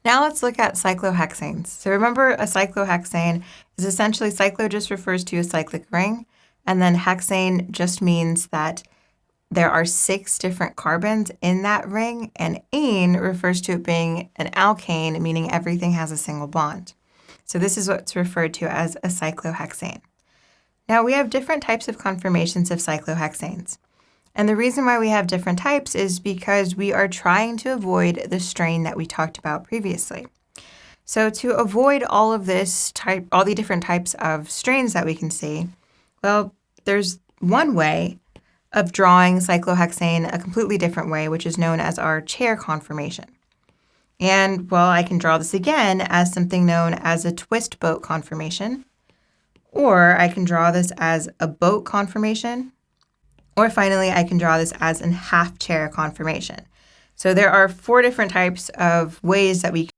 Now let's look at cyclohexanes. So remember, a cyclohexane is essentially, cyclo just refers to a cyclic ring, and then hexane just means that there are 6 different carbons in that ring, and ane refers to it being an alkane, meaning everything has a single bond. So this is what's referred to as a cyclohexane. Now we have different types of conformations of cyclohexanes. And the reason why we have different types is because we are trying to avoid the strain that we talked about previously. So to avoid all of this type, all the different types of strains that we can see, well, there's one way of drawing cyclohexane a completely different way, which is known as our chair conformation. And, well, I can draw this again as something known as a twist boat conformation, or I can draw this as a boat conformation, or finally, I can draw this as a half chair conformation. So there are 4 different types of ways that we